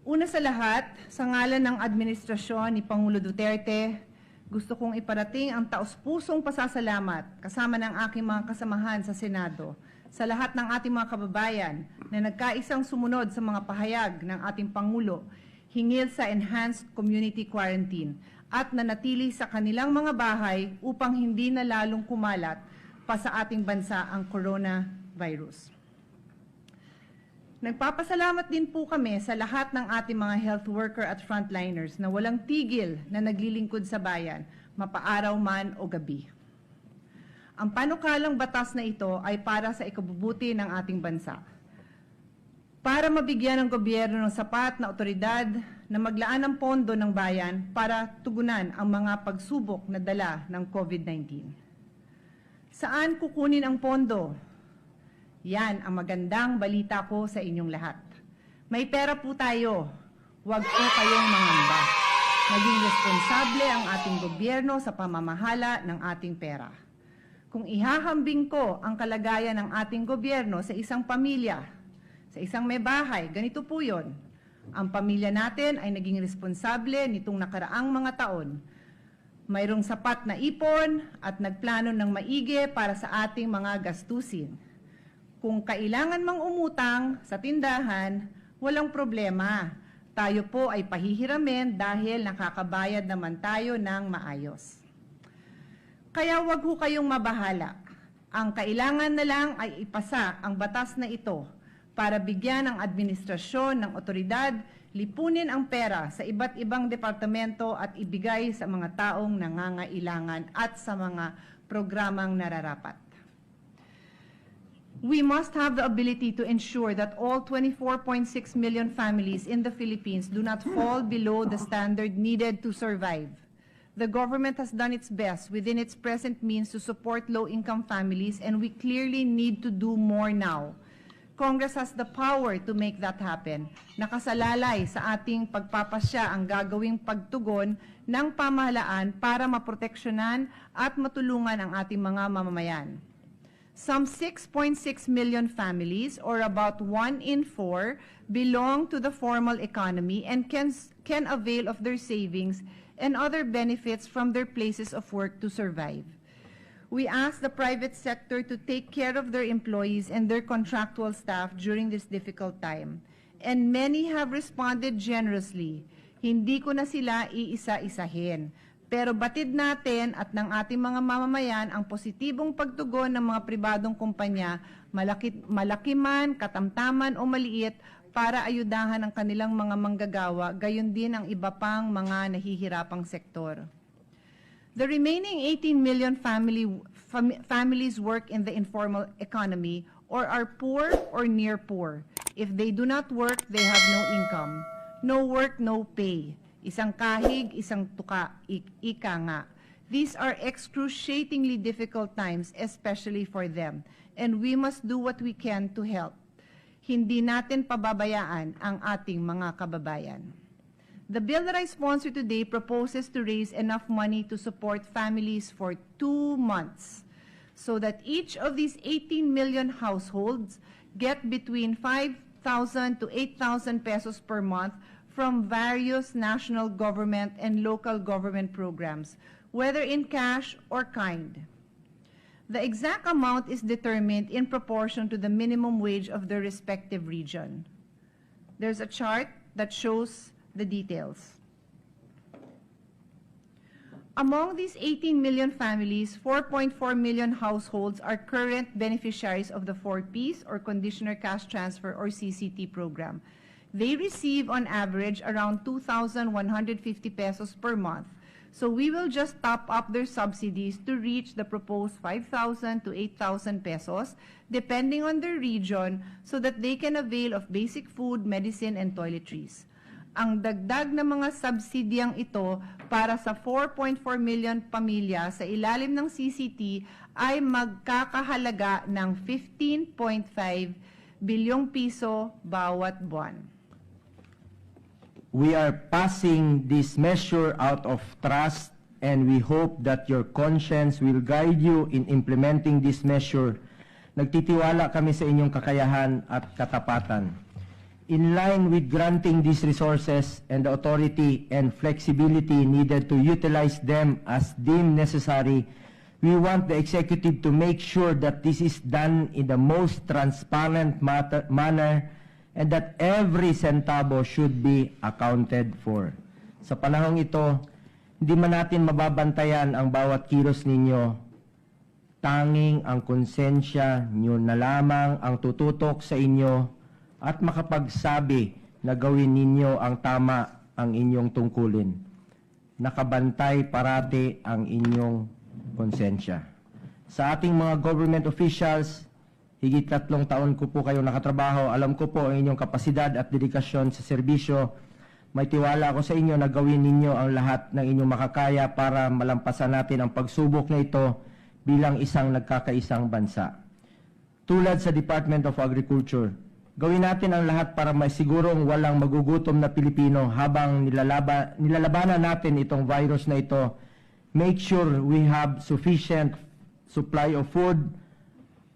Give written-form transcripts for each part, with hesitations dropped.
Una sa lahat, sa ngalan ng administrasyon ni Pangulo Duterte, gusto kong iparating ang taos-pusong pasasalamat kasama ng aking mga kasamahan sa Senado sa lahat ng ating mga kababayan na nagkaisang sumunod sa mga pahayag ng ating Pangulo hingil sa enhanced community quarantine at nanatili sa kanilang mga bahay upang hindi na lalong kumalat pa sa ating bansa ang coronavirus. Nagpapasalamat din po kami sa lahat ng ating mga health worker at frontliners na walang tigil na naglilingkod sa bayan, mapaaraw man o gabi. Ang panukalang batas na ito ay para sa ikabubuti ng ating bansa. Para mabigyan ng gobyerno ng sapat na otoridad na maglaan ng pondo ng bayan para tugunan ang mga pagsubok na dala ng COVID-19. Saan kukunin ang pondo? Yan ang magandang balita ko sa inyong lahat. May pera po tayo. Huwag po kayong mangamba. Naging responsable ang ating gobyerno sa pamamahala ng ating pera. Kung ihahambing ko ang kalagayan ng ating gobyerno sa isang pamilya, sa isang may bahay, ganito po yun. Ang pamilya natin ay naging responsable nitong nakaraang mga taon. Mayroong sapat na ipon at nagplano ng maigi para sa ating mga gastusin. Kung kailangan mang umutang sa tindahan, walang problema. Tayo po ay pahihiramin dahil nakakabayad naman tayo ng maayos. Kaya wag ho kayong mabahala. Ang kailangan na lang ay ipasa ang batas na ito para bigyan ng administrasyon ng otoridad, lipunin ang pera sa iba't ibang departamento at ibigay sa mga taong nangangailangan at sa mga programang nararapat. We must have the ability to ensure that all 24.6 million families in the Philippines do not fall below the standard needed to survive. The government has done its best within its present means to support low-income families, and we clearly need to do more now. Congress has the power to make that happen. Nakasalalay sa ating pagpapasya ang gagawing pagtugon ng pamahalaan para maproteksyonan at matulungan ang ating mga mamamayan. Some 6.6 million families, or about 1 in 4, belong to the formal economy and can avail of their savings and other benefits from their places of work to survive. We ask the private sector to take care of their employees and their contractual staff during this difficult time. And many have responded generously. Hindi ko na sila iisa-isahin. Pero batid natin at ng ating mga mamamayan ang positibong pagtugon ng mga pribadong kumpanya, malaki man, katamtaman o maliit, para ayudahan ang kanilang mga manggagawa, gayon din ang iba pang mga nahihirapang sektor. The remaining 18 million families work in the informal economy or are poor or near poor. If they do not work, they have no income. No work, no pay. Isang kahig, isang tuka, ika nga. These are excruciatingly difficult times, especially for them, and we must do what we can to help. Hindi natin pababayaan ang ating mga kababayan. The bill that I sponsor today proposes to raise enough money to support families for 2 months so that each of these 18 million households get between 5,000 to 8,000 pesos per month from various national government and local government programs, whether in cash or kind. The exact amount is determined in proportion to the minimum wage of their respective region. There's a chart that shows the details. Among these 18 million families, 4.4 million households are current beneficiaries of the 4Ps or Conditioner Cash Transfer or CCT program. They receive on average around 2,150 pesos per month. So we will just top up their subsidies to reach the proposed 5,000 to 8,000 pesos, depending on their region, so that they can avail of basic food, medicine, and toiletries. Ang dagdag na mga subsidyang ito para sa 4.4 million pamilya sa ilalim ng CCT ay magkakahalaga ng 15.5 bilyong piso bawat buwan. We are passing this measure out of trust, and we hope that your conscience will guide you in implementing this measure. Nagtitiwala kami sa inyong kakayahan at katapatan. In line with granting these resources and the authority and flexibility needed to utilize them as deemed necessary, we want the executive to make sure that this is done in the most transparent manner and that every centavo should be accounted for. Sa panahong ito, hindi man natin mababantayan ang bawat kilos ninyo. Tanging ang konsensya nyo na lamang ang tututok sa inyo at makapagsabi na gawin ninyo ang tama ang inyong tungkulin. Nakabantay parati ang inyong konsensya. Sa ating mga government officials, higit 3 taon ko po kayo nakatrabaho. Alam ko po ang inyong kapasidad at dedikasyon sa serbisyo. May tiwala ako sa inyo na gawin ninyo ang lahat ng inyong makakaya para malampasan natin ang pagsubok na ito bilang isang nagkakaisang bansa. Tulad sa Department of Agriculture, gawin natin ang lahat para maisigurong walang magugutom na Pilipino habang nilalabanan natin itong virus na ito. Make sure we have sufficient supply of food.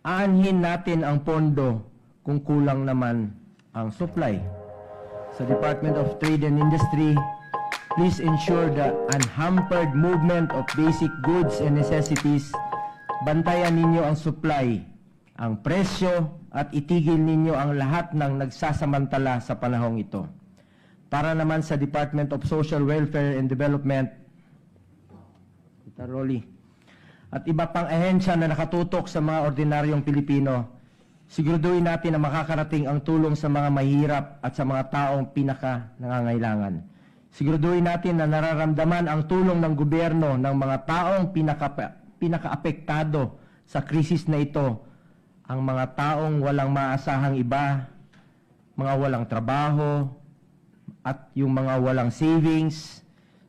Aanhin natin ang pondo kung kulang naman ang supply. Sa Department of Trade and Industry, please ensure the unhampered movement of basic goods and necessities. Bantayan ninyo ang supply, ang presyo, at itigil ninyo ang lahat ng nagsasamantala sa panahong ito. Para naman sa Department of Social Welfare and Development, at iba pang ahensya na nakatutok sa mga ordinaryong Pilipino, siguraduhin natin na makakarating ang tulong sa mga mahirap at sa mga taong pinaka-nangangailangan. Siguraduhin natin na nararamdaman ang tulong ng gobyerno ng mga taong pinaka-apektado sa krisis na ito, ang mga taong walang maasahang iba, mga walang trabaho, at yung mga walang savings.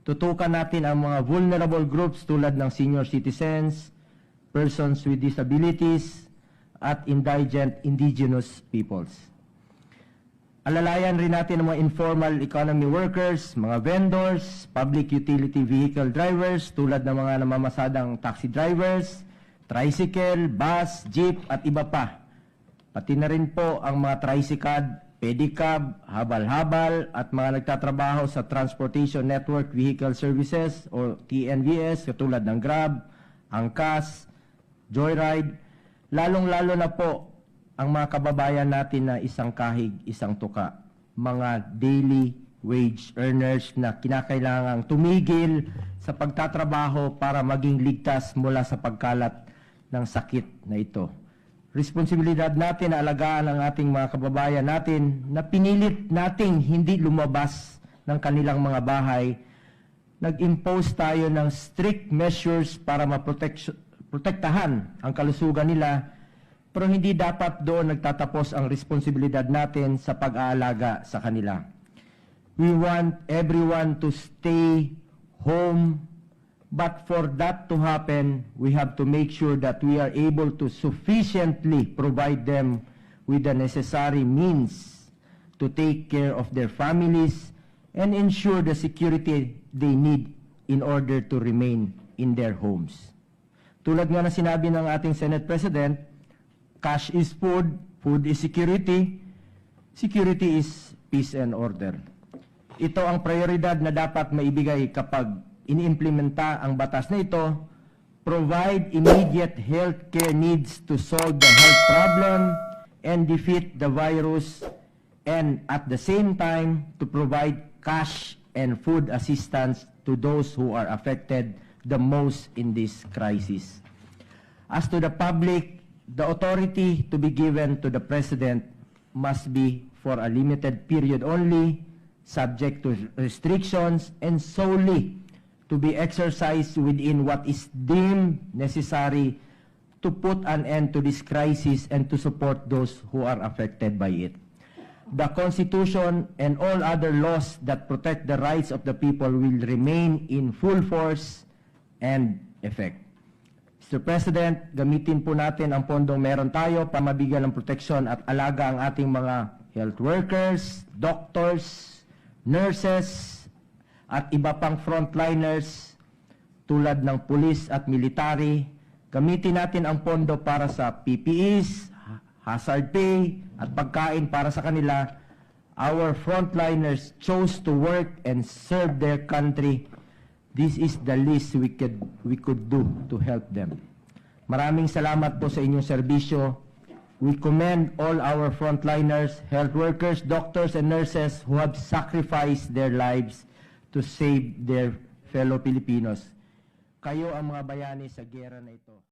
Tutukan natin ang mga vulnerable groups tulad ng senior citizens, persons with disabilities, at indigenous peoples. Alalayan rin natin ang mga informal economy workers, mga vendors, public utility vehicle drivers tulad ng mga namamasadang taxi drivers, tricycle, bus, jeep at iba pa. Pati na rin po ang mga tricycad, pedicab, habal-habal at mga nagtatrabaho sa Transportation Network Vehicle Services o TNVS katulad ng Grab, Angkas, Joyride. Lalong-lalo na po ang mga kababayan natin na isang kahig, isang tuka. Mga daily wage earners na kinakailangang tumigil sa pagtatrabaho para maging ligtas mula sa pagkalat ng sakit na ito. Responsibilidad natin na alagaan ang ating mga kababayan natin na pinilit nating hindi lumabas ng kanilang mga bahay. Nag-impose tayo ng strict measures para maprotektahan ang kalusugan nila, pero hindi dapat doon nagtatapos ang responsibilidad natin sa pag-aalaga sa kanila. We want everyone to stay home. But for that to happen, we have to make sure that we are able to sufficiently provide them with the necessary means to take care of their families and ensure the security they need in order to remain in their homes. Tulad nga na sinabi ng ating Senate President, cash is food, food is security, security is peace and order. Ito ang prioridad na dapat maibigay kapag iniimplementa ang batas na ito. Provide immediate health care needs to solve the health problem and defeat the virus, and at the same time to provide cash and food assistance to those who are affected the most in this crisis. As to the public, the authority to be given to the President must be for a limited period only, subject to restrictions, and solely to be exercised within what is deemed necessary to put an end to this crisis and to support those who are affected by it. The Constitution and all other laws that protect the rights of the people will remain in full force and effect. Mr. President, gamitin po natin ang pondong meron tayo para mabigyan ng proteksyon at alaga ang ating mga health workers, doctors, nurses, at iba pang frontliners tulad ng pulis at military. Gamitin natin ang pondo para sa PPEs, hazard pay, at pagkain para sa kanila. our frontliners chose to work and serve their country, this is the least we could do to help them. Maraming salamat po sa inyong serbisyo. We commend all our frontliners, health workers, doctors, and nurses who have sacrificed their lives to save their fellow Filipinos. Kayo ang mga bayani sa giyera na ito.